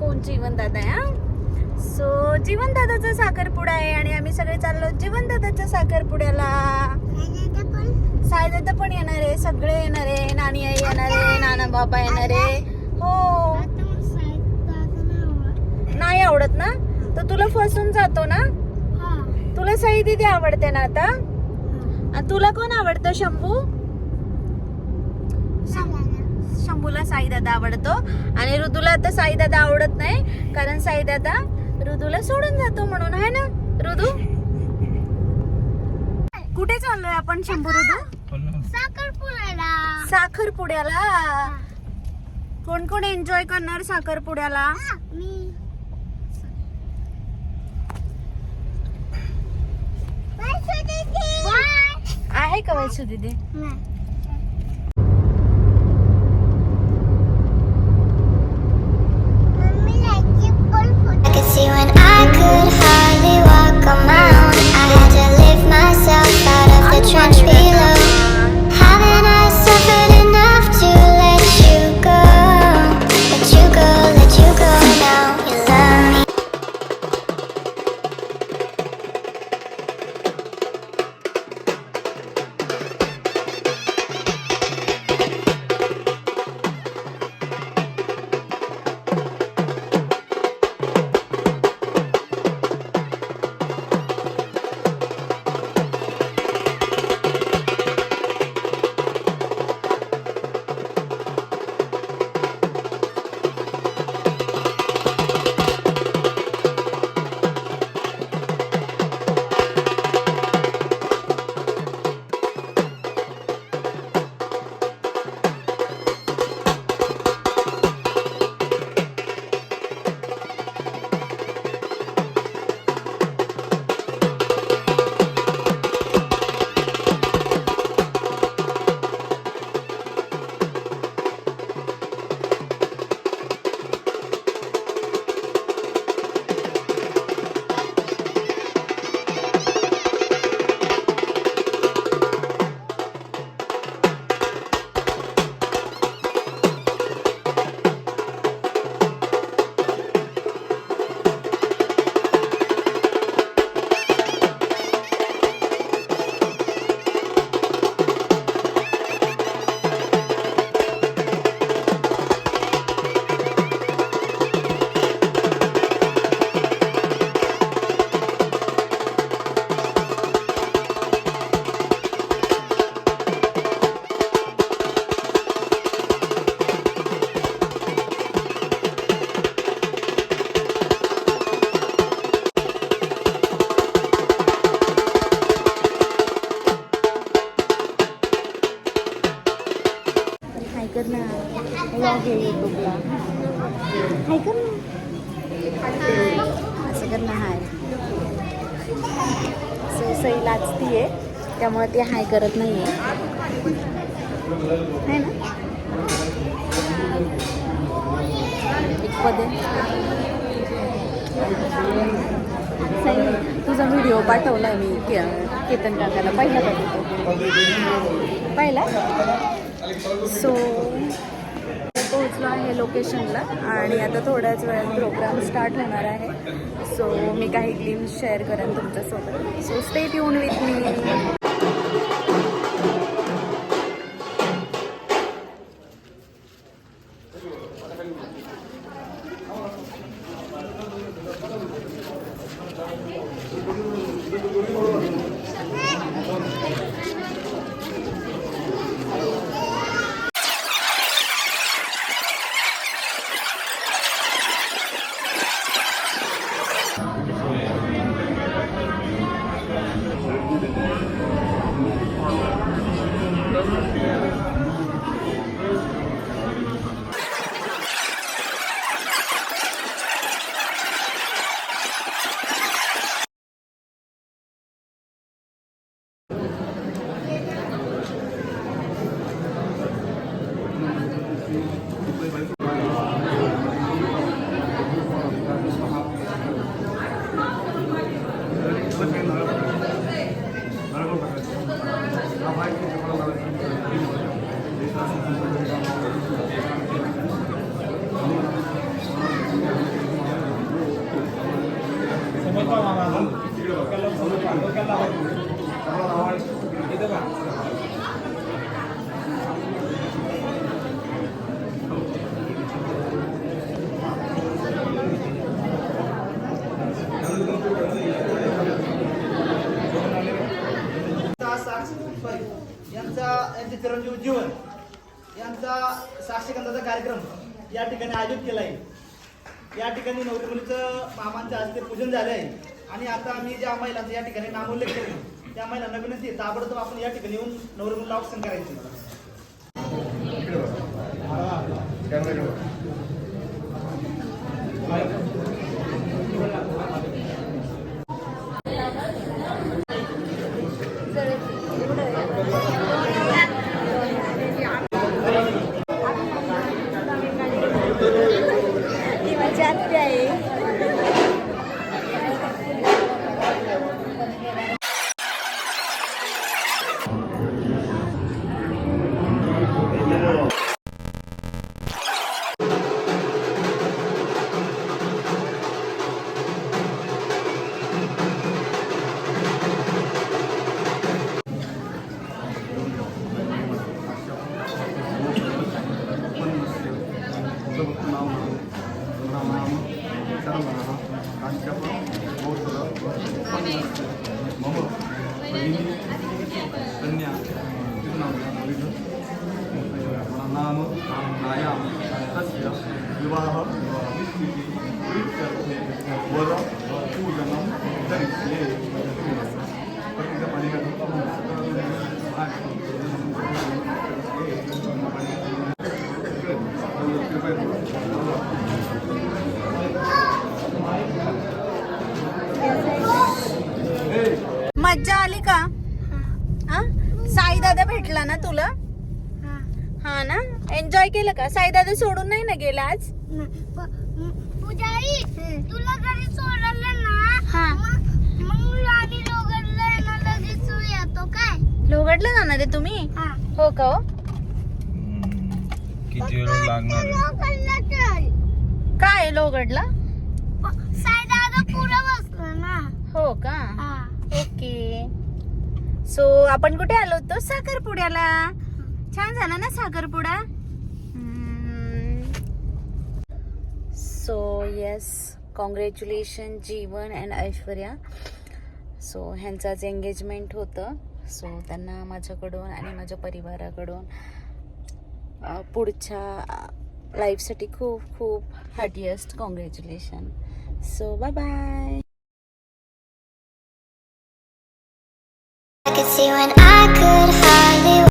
कोण जीवन दादा आहे हा. सो जीवन दादाचा साखरपुडा आहे आणि आम्ही सगळे चाललो जीवन दादाच्या साखरपुड्याला. साई दादा पण येणार आहे, सगळे येणार आहे, नानी आई येणार आहे, नाना बाबा येणार आहे. हो नाही आवडत ना तर तुला फसून जातो ना. तुला साई दीदी आवडते ना आता. आणि तुला कोण आवडतं? शंभू. शंभूला साई दादा आवडतो आणि ऋतूला आता साई दादा आवडत नाही कारण साई दादा ऋतूला सोडून जातो म्हणून, आहे ना ऋतू? कुठे चाललोय आपण शंभू ऋतू? साखरपुड्याला. कोण कोण एन्जॉय करणार साखरपुड्याला? आहे का वैशू दीदी? See when I could hardly walk on my own, I had to lift myself out of the trench below. Haven't I suffered enough to let you go? Let you go, let you go now. You love me. हाय कर ना. असं कर ना. हाय. सई लाजतीये त्यामुळे ती हाय करत नाहीये, है ना? एक पदे सई तुझा व्हिडिओ पाठवलाय मी केतन काकाला पाहिला. सो पोहोचलो आहे लोकेशनला आणि आता थोड्याच वेळात प्रोग्राम स्टार्ट होणार आहे. सो मी काही ग्लिम्स शेअर करेन तुमच्यासोबत. So stay tuned with me. Vaibhav Jeevan यांचा साक्षीकरणाचा कार्यक्रम या ठिकाणी आयोजित केला आहे। या ठिकाणी नवरी मुलीचं मामांच्या हस्ते पूजन झाले आहे आणि आता मी ज्या महिलांचा या ठिकाणी नामोल्लेख केले त्या महिलांना विनंती आहे ताबडतोब आपण या ठिकाणी येऊन नवरी मुलीला औक्षण करायचे। ती माझी आत्या आहे. मज्जा आली का? हा? साई दादा भेटला ना तुला? हा ना, एन्जॉय केलं का? साई दादा सोडून नाही ना गेला आज? पूजाई तुला घरी सोडलं ना मग आम्ही लोगडला ना लगेच येतो काय? लोगडला जाणार आहे तुम्ही? हो का? हो किती वेळ लागणार आहे? लोगडला चल काय लोगडला? साईदादा पुढे बसला ना. हो का? ओके. सो आपण कुठे आलो होतो? साखरपुड्याला. छान झाला ना साखरपुडा? So yes, congratulation Jeevan and Aishwarya. So ह्यांचाच एंगेजमेंट होतं. सो त्यांना माझ्याकडून आणि माझ्या परिवाराकडून पुढच्या लाईफसाठी खूप खूप heartiest congratulation. So bye bye. I could see when I could